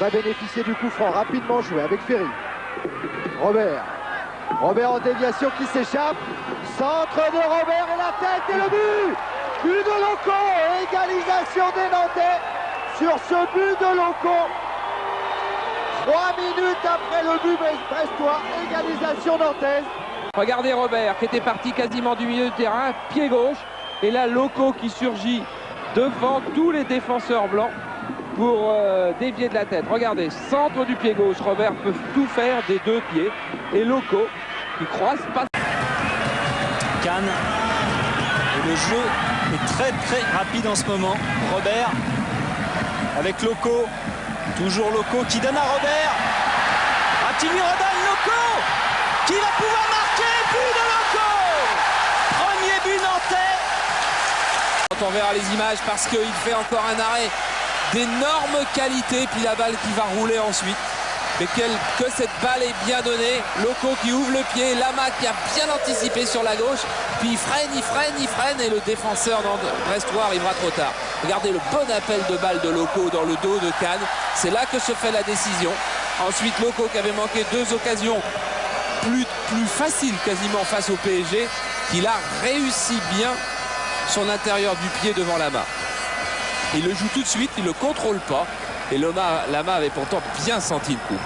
va bénéficier du coup franc rapidement joué avec Ferry. Robert en déviation qui s'échappe. Centre de Robert et la tête et le but. But de Loco, égalisation des Nantais sur ce but de Loco. 3 minutes après le but brestois, égalisation nantaise. Regardez Robert qui était parti quasiment du milieu de terrain, pied gauche. Et là Loco qui surgit devant tous les défenseurs blancs pour dévier de la tête. Regardez, centre du pied gauche, Robert peut tout faire des deux pieds. Et Loco qui croise pas. Cannes. Et le jeu est très rapide en ce moment. Robert avec Loco. Toujours Loco qui donne à Robert. Attimi redonne Loco qui va pouvoir marquer. But de Loco. Premier but nantais. On verra les images parce qu'il fait encore un arrêt d'énorme qualité. Puis la balle qui va rouler ensuite. Mais que cette balle est bien donnée. Loco qui ouvre le pied. Lama qui a bien anticipé sur la gauche. Puis il freine. Et le défenseur brestois arrivera trop tard. Regardez le bon appel de balle de Loco dans le dos de Cannes. C'est là que se fait la décision. Ensuite, Loco qui avait manqué 2 occasions plus faciles quasiment face au PSG. Qu'il a réussi bien son intérieur du pied devant Lama. Il le joue tout de suite, il ne le contrôle pas. Et Lama avait pourtant bien senti le coup.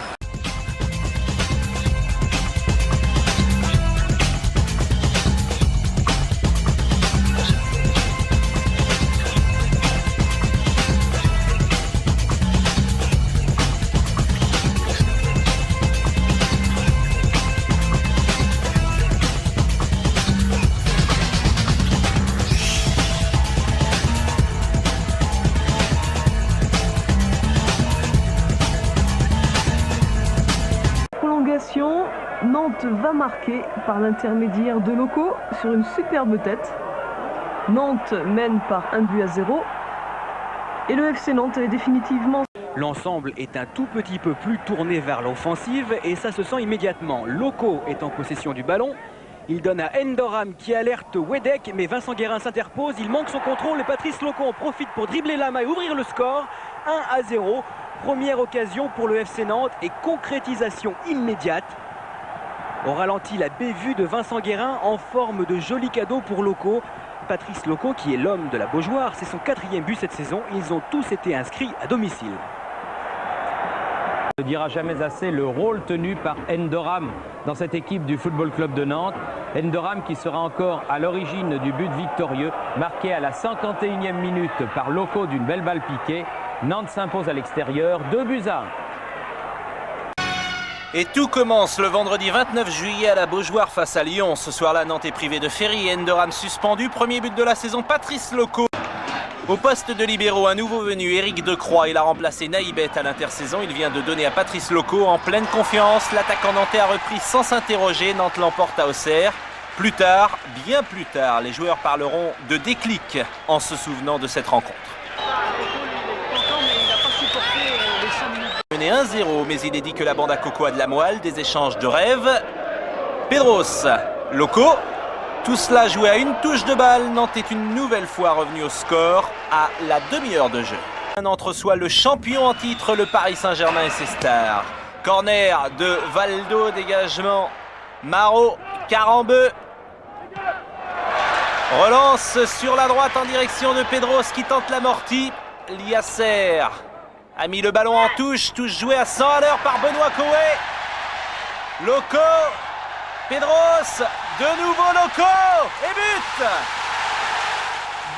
Nantes va marquer par l'intermédiaire de Loco sur une superbe tête. Nantes mène par 1-0 et le FC Nantes est définitivement... L'ensemble est un tout petit peu plus tourné vers l'offensive et ça se sent immédiatement. Loco est en possession du ballon. Il donne à Endoram qui alerte Wedek, mais Vincent Guérin s'interpose. Il manque son contrôle et Patrice Loco en profite pour dribbler Lama et ouvrir le score. 1-0. Première occasion pour le FC Nantes et concrétisation immédiate. Au ralenti, la bévue de Vincent Guérin en forme de joli cadeau pour Loco. Patrice Loco, qui est l'homme de la Beaujoire, c'est son 4e but cette saison. Ils ont tous été inscrits à domicile. On ne dira jamais assez le rôle tenu par Endoram dans cette équipe du Football Club de Nantes. Endoram qui sera encore à l'origine du but victorieux, marqué à la 51e minute par Loco d'une belle balle piquée. Nantes s'impose à l'extérieur, 2-1. Et tout commence le vendredi 29 juillet à la Beaujoire face à Lyon. Ce soir-là, Nantes est privé de Ferry et Endoram suspendu. Premier but de la saison, Patrice Loco. Au poste de libéraux, un nouveau venu, Éric Decroix. Il a remplacé Naïbet à l'intersaison. Il vient de donner à Patrice Loco en pleine confiance. L'attaquant nantais a repris sans s'interroger. Nantes l'emporte à Auxerre. Plus tard, bien plus tard, les joueurs parleront de déclic en se souvenant de cette rencontre. Mené 1-0, mais il est dit que la bande à Coco a de la moelle, des échanges de rêve. Pedros, Loco, tout cela joué à une touche de balle. Nantes est une nouvelle fois revenu au score à la demi-heure de jeu. Un entre-soi le champion en titre, le Paris Saint-Germain et ses stars. Corner de Valdo, dégagement Marot, Carambeu. Relance sur la droite en direction de Pedros qui tente l'amorti. Liasser a mis le ballon en touche, touche jouée à 100 à l'heure par Benoît Coé. Loco, Pedros, de nouveau Loco et but.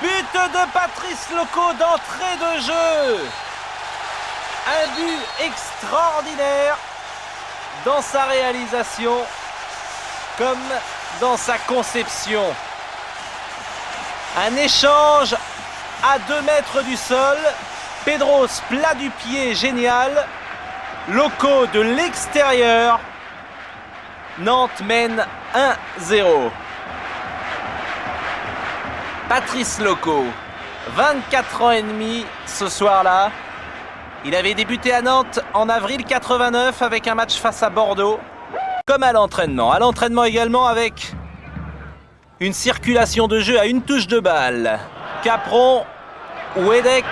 But de Patrice Loco d'entrée de jeu. Un but extraordinaire dans sa réalisation comme dans sa conception. Un échange à 2 mètres du sol. Pedros, plat du pied, génial. Loco de l'extérieur. Nantes mène 1-0. Patrice Loco, 24 ans et demi ce soir-là. Il avait débuté à Nantes en avril 89 avec un match face à Bordeaux. Comme à l'entraînement. À l'entraînement également avec une circulation de jeu à une touche de balle. Capron, Wedek,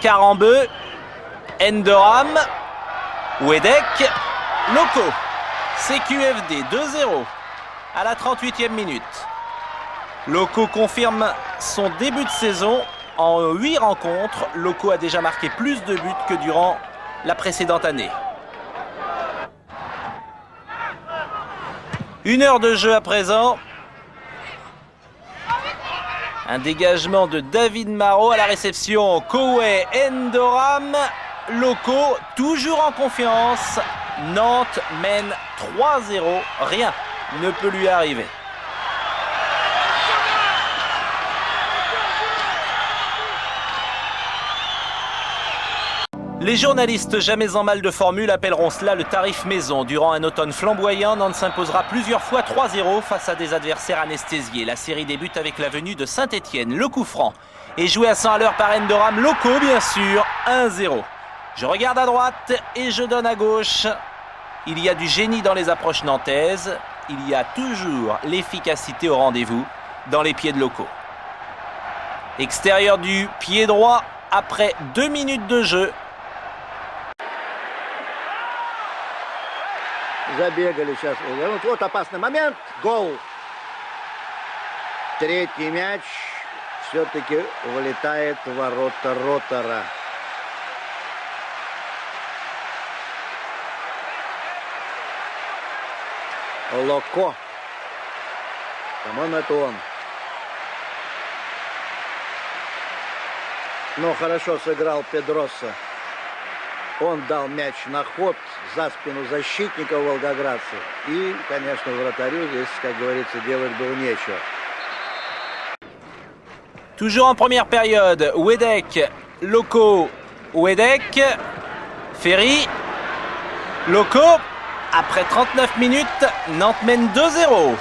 Carambeu, Endoram, Wedek, Loco. CQFD 2-0 à la 38e minute. Loco confirme son début de saison. En 8 rencontres, Loco a déjà marqué plus de buts que durant la précédente année. 1 heure de jeu à présent. Un dégagement de David Marot à la réception. Koué, Endoram, Loco, toujours en confiance. Nantes mène 3-0. Rien ne peut lui arriver. Les journalistes jamais en mal de formule appelleront cela le tarif maison. Durant un automne flamboyant, Nantes s'imposera plusieurs fois 3-0 face à des adversaires anesthésiés. La série débute avec la venue de Saint-Etienne. Le coup franc est joué à 100 à l'heure par Endoram. Loco, bien sûr, 1-0. Je regarde à droite et je donne à gauche. Il y a du génie dans les approches nantaises. Il y a toujours l'efficacité au rendez-vous dans les pieds de Loco. Extérieur du pied droit après 2 minutes de jeu. Забегали сейчас. Вот опасный момент. Гол. Третий мяч все-таки вылетает в ворота Ротора. Локо. По-моему, это он. Но хорошо сыграл Педроса. Он дал мяч на ход за спину защитников волгоградцев. И, конечно, вратарю здесь, как говорится, делать было нечего. Toujours en première période, Wedek, Loco, Wedek, Ferry, Loco. Après 39 minutes, Nantes mène 2-0.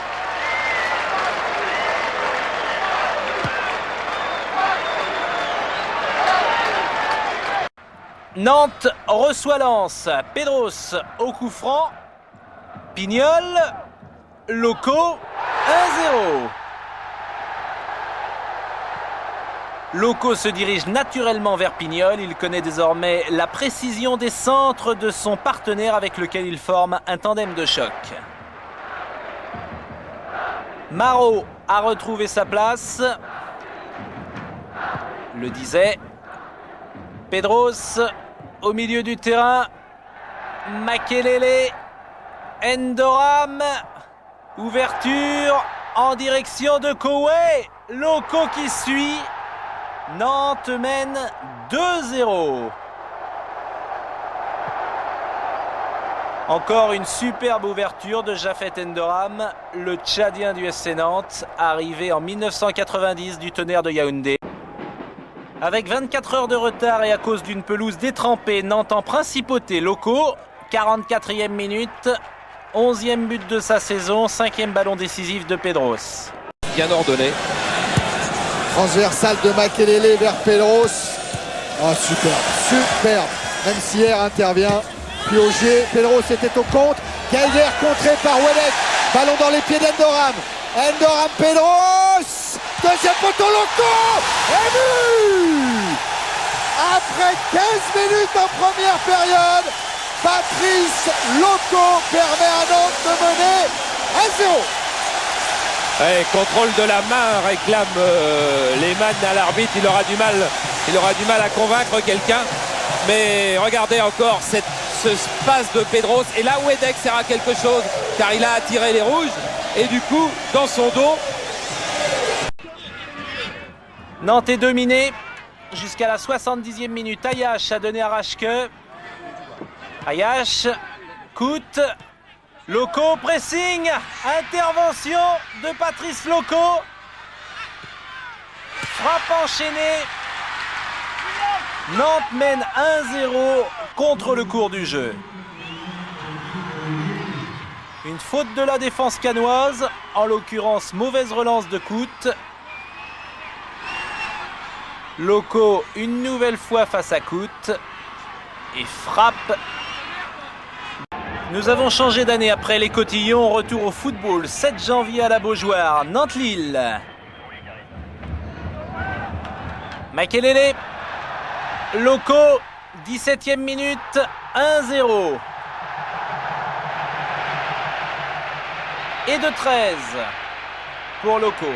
Nantes reçoit Lens. Pedros au coup franc. Pignol. Loco. 1-0. Loco se dirige naturellement vers Pignol. Il connaît désormais la précision des centres de son partenaire avec lequel il forme un tandem de choc. Marot a retrouvé sa place. Le disait. Pedros au milieu du terrain. Makelele. Endoram. Ouverture en direction de Koué. Loco qui suit. Nantes mène 2-0. Encore une superbe ouverture de Jafet Endoram, le Tchadien du SC Nantes, arrivé en 1990 du Tonnerre de Yaoundé. Avec 24 heures de retard et à cause d'une pelouse détrempée, Nantes en principauté. Loco, 44e minute, 11e but de sa saison, 5e ballon décisif de Pedros. Bien ordonné. Transversal de Makelele vers Pedros. Oh, superbe, superbe. Même si hier intervient. Piogé, Pedros était au contre. Calder contré par Wedek. Ballon dans les pieds d'Endoram. Endoram, Pedros. Deuxième poteau, Loco. Et but. Après 15 minutes en première période, Patrice Loco permet à Nantes de mener 1-0. Ouais, contrôle de la main, réclame Lehmann à l'arbitre. Il aura du mal à convaincre quelqu'un. Mais regardez encore ce passe de Pedros. Et là, Wedek sert à quelque chose car il a attiré les rouges. Et du coup, dans son dos. Nantes est dominé jusqu'à la 70e minute. Ayache a donné à Raschke. Ayache, coûte. Loco, pressing, intervention de Patrice Loco. Frappe enchaînée. Nantes mène 1-0 contre le cours du jeu. Une faute de la défense cannoise, en l'occurrence mauvaise relance de Coute. Loco une nouvelle fois face à Coute et frappe. Nous avons changé d'année après les Cotillons. Retour au football, 7 janvier à la Beaujoire, Nantes-Lille. Makelele, Loco 17e minute, 1-0. Et de 13 pour Loco.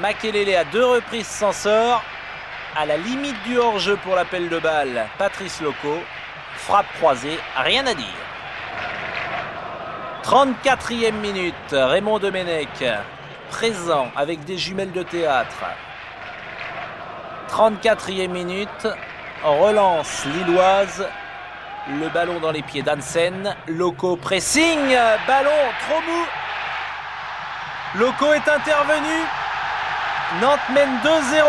Makelele à 2 reprises s'en sort. À la limite du hors-jeu pour l'appel de balle, Patrice Loco. Frappe croisée, rien à dire. 34e minute, Raymond Domenech, présent avec des jumelles de théâtre. 34e minute, relance lilloise. Le ballon dans les pieds d'Hansen. Loco pressing, ballon trop mou. Loco est intervenu. Nantes mène 2-0.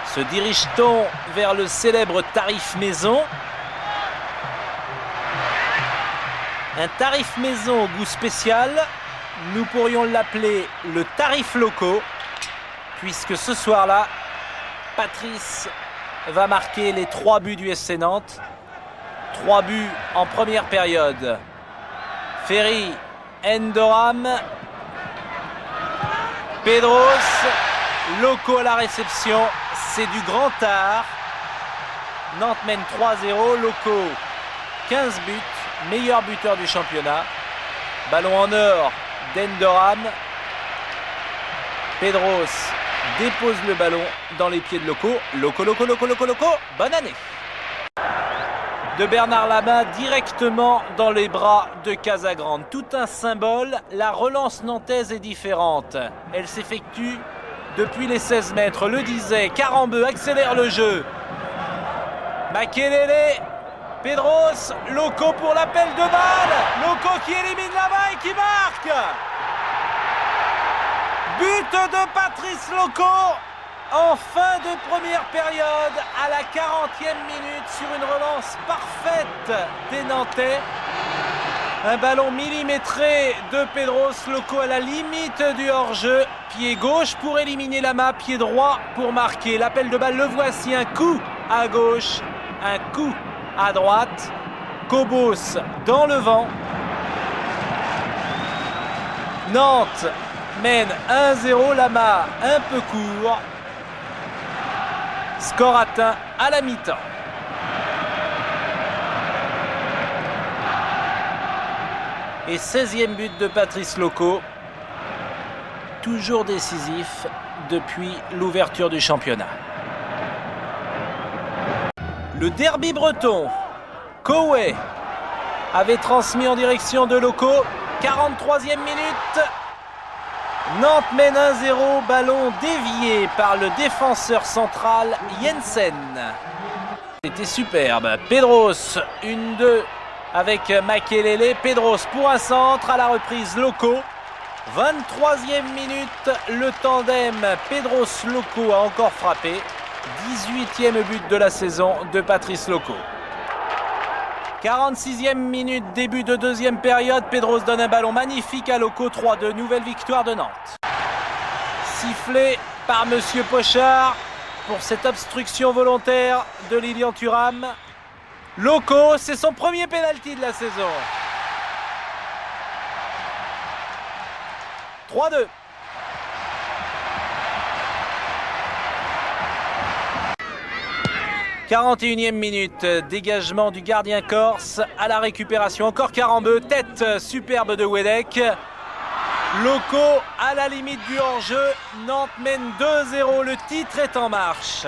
Se dirige-t-on vers le célèbre tarif maison? Un tarif maison au goût spécial. Nous pourrions l'appeler le tarif Loco, puisque ce soir-là, Patrice va marquer les 3 buts du SC Nantes. 3 buts en première période. Ferry, Endoram, Pedros, Loco à la réception. C'est du grand art. Nantes mène 3-0. Loco, 15 buts, meilleur buteur du championnat. Ballon en or d'Endoram. Pedros dépose le ballon dans les pieds de Loco. Loco, bonne année. De Bernard Lama directement dans les bras de Casagrande. Tout un symbole, la relance nantaise est différente. Elle s'effectue depuis les 16 mètres. Le disait, Karambeu accélère le jeu. Makelele, Pedros, Loco pour l'appel de balle. Loco qui élimine Lama et qui marque. But de Patrice Loco en fin de première période à la 40e minute sur une relance parfaite des Nantais. Un ballon millimétré de Pedros. Loco à la limite du hors-jeu. Pied gauche pour éliminer Lama, pied droit pour marquer. L'appel de balle, le voici. Un coup à gauche, un coup à droite. Cobos dans le vent. Nantes mène 1-0, Lama un peu court. Score atteint à la mi-temps. Et 16e but de Patrice Loco. Toujours décisif depuis l'ouverture du championnat. Le derby breton. Kowe avait transmis en direction de Loco. 43e minute. Nantes mène 1-0, ballon dévié par le défenseur central Jensen. C'était superbe. Pedros, 1-2 avec Makelele. Pedros pour un centre, à la reprise Loco. 23e minute, le tandem Pedros-Loco a encore frappé. 18e but de la saison de Patrice Loco. 46e minute, début de deuxième période. Pedros donne un ballon magnifique à Loco. 3-2, nouvelle victoire de Nantes. Sifflé par Monsieur Pochard pour cette obstruction volontaire de Lilian Thuram. Loco, c'est son premier pénalty de la saison. 3-2. « 41e minute, dégagement du gardien corse à la récupération. Encore Karambeu, tête superbe de Wedek. Loco à la limite du hors-jeu. Nantes mène 2-0, le titre est en marche.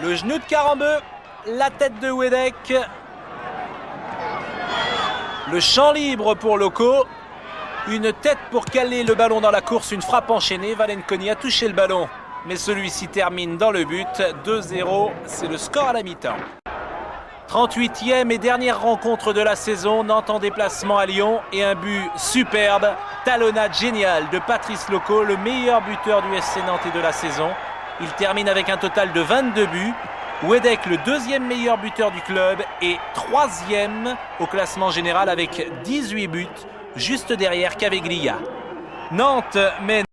Le genou de Karambeu, la tête de Wedek. Le champ libre pour Loco. Une tête pour caler le ballon dans la course, une frappe enchaînée. Valenconi a touché le ballon, mais celui-ci termine dans le but. 2-0, c'est le score à la mi-temps. 38e et dernière rencontre de la saison. Nantes en déplacement à Lyon et un but superbe. Talonnade géniale de Patrice Loco, le meilleur buteur du SC Nantes et de la saison. Il termine avec un total de 22 buts. Wedek, le deuxième meilleur buteur du club, et troisième au classement général avec 18 buts, juste derrière Caveglia. Nantes mène